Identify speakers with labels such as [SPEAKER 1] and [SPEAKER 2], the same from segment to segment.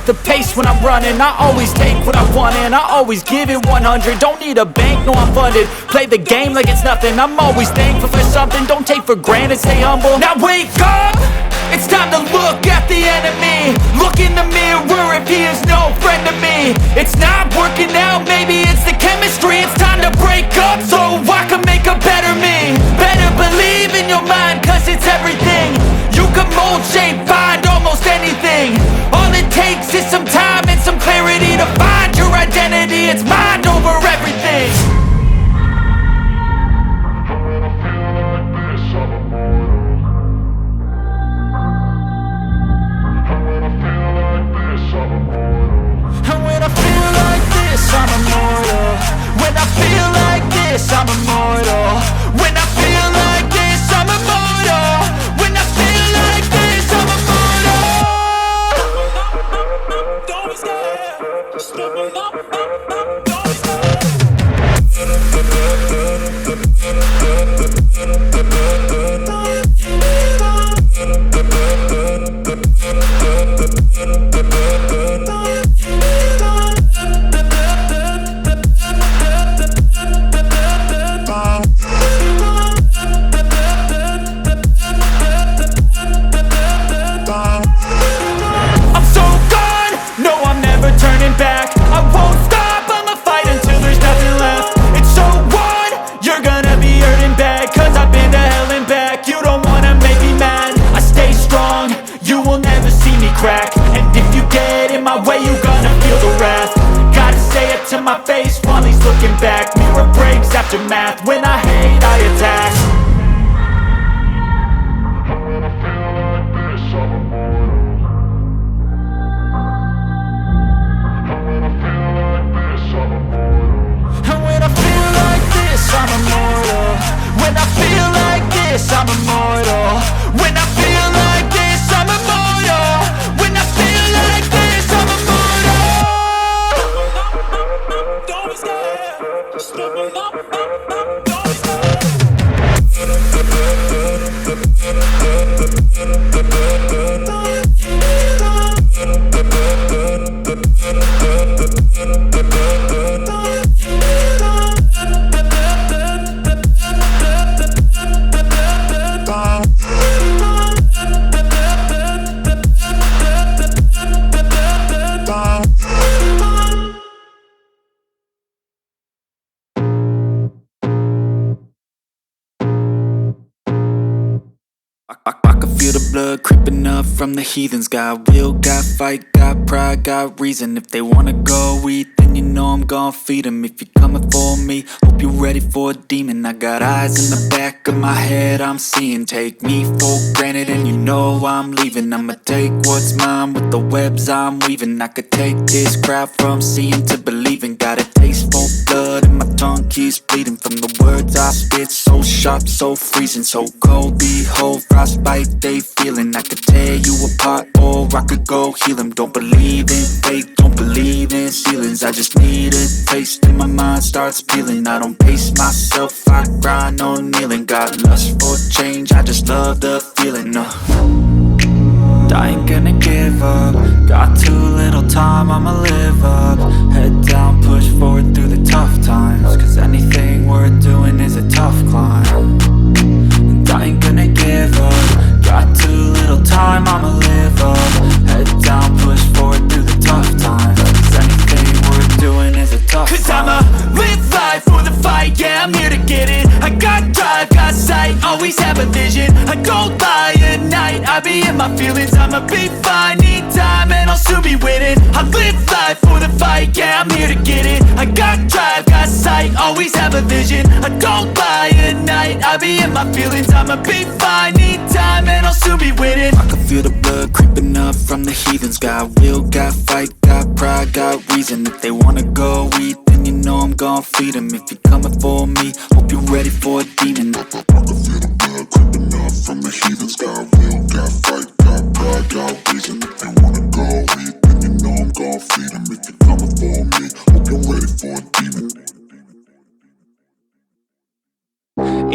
[SPEAKER 1] the pace when I'm running. I always take what I want and I always give it 100. Don't need a bank, no I'm funded. Play the game like it's nothing. I'm always thankful for something. Don't take for granted, stay humble. Now wake up! It's time to look at the enemy. Look in the mirror if he is no friend to me. It's not working out, maybe it's the chemistry. It's time to break up so I can make a better me. Better believe in your mind, cause it's everything. You can mold, shape, find almost anything. All it takes is some time and some clarity to find your identity. It's mind over everything. I'm immortal. When I feel like this, I'm immortal. When I feel like this, I'm immortal. When I feel like this, I'm immortal. Don't be scared. Just step up. To my face while he's looking back. Mirror breaks after math. When I hate, I attack. When I feel like this, I'm immortal. When I feel like this, I'm immortal. When I feel like this, I'm immortal. When I feel like this, I'm immortal. When I feel like this, I'm immortal. When I feel like this, I'm immortal. Don't be scared. Just step up. Don't be scared. I can feel the blood creeping up from the heathens. Got will, got fight, got pride, got reason. If they wanna go eat, then you know I'm gon' feed them. If you're coming for me, hope you're ready for a demon. I got eyes in the back of my head, I'm seeing. Take me for granted and you know I'm leaving. I'ma take what's mine with the webs I'm weaving. I could take this crowd from seeing to believing. Got a taste for blood and my tongue keeps bleeding. From the words I spit, so sharp, so freezing. So cold, behold, frostbite they feeling. I could tear you apart or I could go heal them. Don't believe in fate, don't believe in ceilings. I just need a taste and my mind starts peeling. I don't pace myself, I grind on kneeling. Got lust for change, I just love the feeling. I ain't gonna give up. Got too little time, I'ma live up. Head down, push forward through the tough times. Cause anything worth doing is a tough climb. And I ain't gonna give up. Got too little time, I'ma live up. Head down, push forward through the tough times. Cause anything worth doing is a tough climb. Cause I'ma live life for the fight, yeah, I'm here to get it. I got drive, got sight, always have a vision. I don't lie at night, I be in my feelings. I'ma be fine, need time and I'll soon be winning. I live life for the fight, yeah, I'm here to get it. I got drive, got sight, always have a vision. I don't lie at night, I be in my feelings. I'ma be fine, need time and I'll soon be winning. I can feel the blood creeping up from the heathens. Got will, got fight, got pride, got reason. If they wanna go eat, then you know I'm gon' feed them. If you're coming for me, hope you're ready for a demon. I can feel the blood creeping up from the heathens. Got will, got fight, got pride, got reason. If they wanna go eat, then you know I'm gon' feed them. If you're coming for me, hope you're ready for a demon.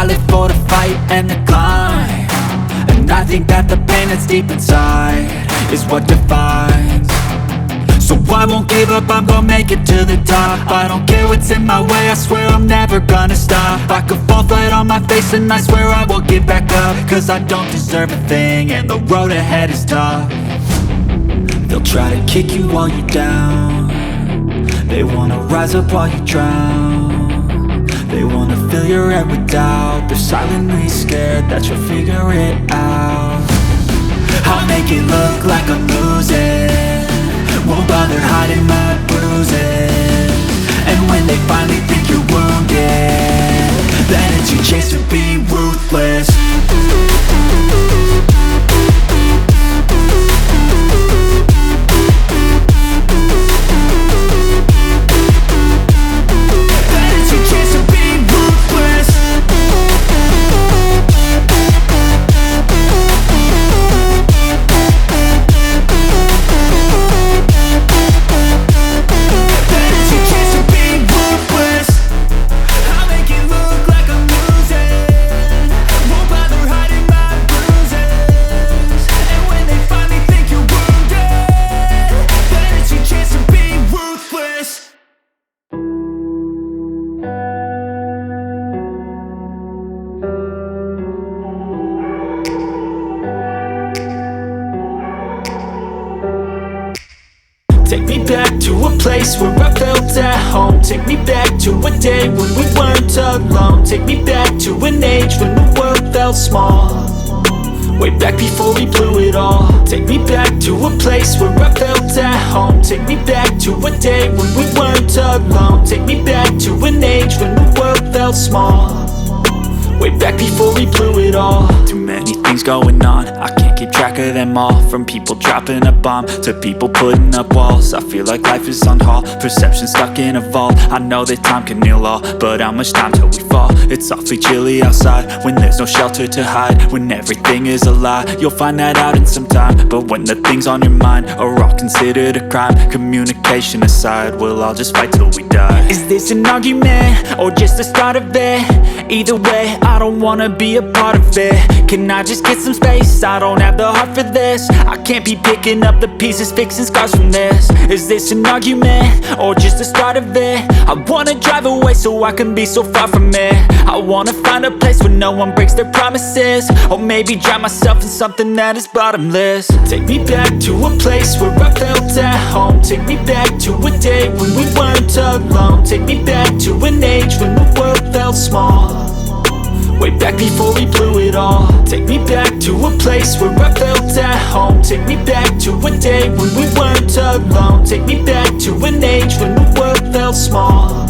[SPEAKER 1] I live for the fight and the climb, and I think that the pain that's deep inside is what defines. So I won't give up, I'm gonna make it to the top. I don't care what's in my way, I swear I'm never gonna stop. I could fall flat on my face and I swear I will get back up, cause I don't deserve a thing and the road ahead is tough. They'll try to kick you while you're down, they wanna rise up while you drown. They wanna fill your head with doubt, they're silently scared that you'll figure it out. I'll make it look like I'm losing, won't bother hiding my bruises. And when they finally think you're wounded, then it's your chance to be ruthless. Take me back to a place where I felt at home. Take me back to a day when we weren't alone. Take me back to an age when the world felt small, way back before we blew it all. Take me back to a place where I felt at home. Take me back to a day when we weren't alone. Take me back to an age when the world felt small, way back before we blew it all. Too many things going on, I can't keep track of them all. From people dropping a bomb to people putting up walls, I feel like life is on hold, perception stuck in a vault. I know that time can heal all, but how much time till we fall? It's awfully chilly outside when there's no shelter to hide. When everything is a lie, you'll find that out in some time. But when the things on your mind are all considered a crime, communication aside, we'll all just fight till we die. Is this an argument or just the start of it? Either way, I don't wanna be a part of it. Can I just get some space? I don't have the heart for this. I can't be picking up the pieces, fixing scars from this. Is this an argument or just the start of it? I wanna drive away so I can be so far from it. I wanna find a place where no one breaks their promises, or maybe drown myself in something that is bottomless. Take me back to a place where I felt at home. Take me back to a day when we weren't alone. Take me back to an age when the world felt small, way back before we blew it all. Take me back to a place where I felt at home. Take me back to a day when we weren't alone. Take me back to an age when the world felt small,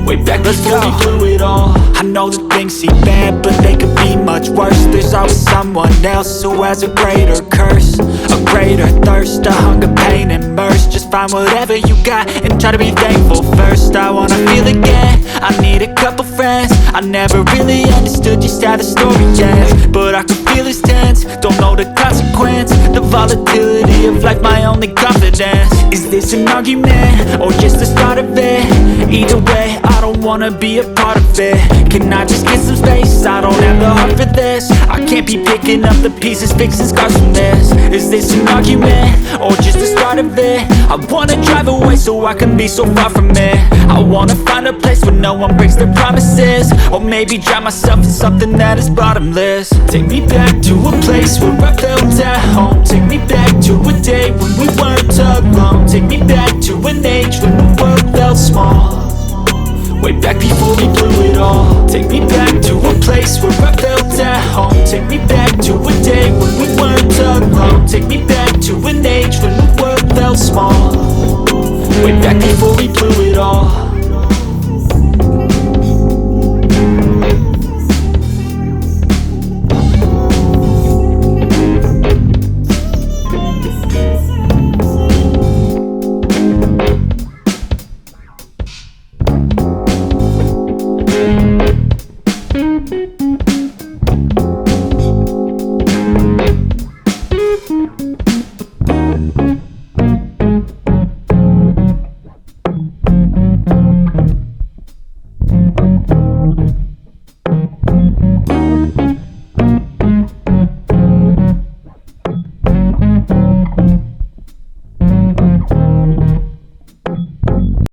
[SPEAKER 1] way back before we blew it all. I know that things seem bad, but they could be much worse. There's always someone else who has a greater curse, a greater thirst, a hunger, pain, and mercy. Just find whatever you got and try to be thankful first. I wanna feel again, I need a couple friends. I never really understood just how the story ends, but I can feel it's tense, don't know the consequence. The volatility of life, my only confidence. Is this an argument or just the start of it? Either way, I don't wanna be a part of it. Can I just get some space? I don't have the heart for this. I can't be picking up the pieces, fixing scars from this. Is this an argument or just the start of it? I wanna drive away so I can be so far from it. I wanna find a place where no one breaks their promises, or maybe drown myself in something that is bottomless. Take me back to a place where I felt at home. Take me back to a day when we weren't alone. Take me back to an age when the world felt small, way back before we blew it all. Take me back to a place where I felt at home. Take me back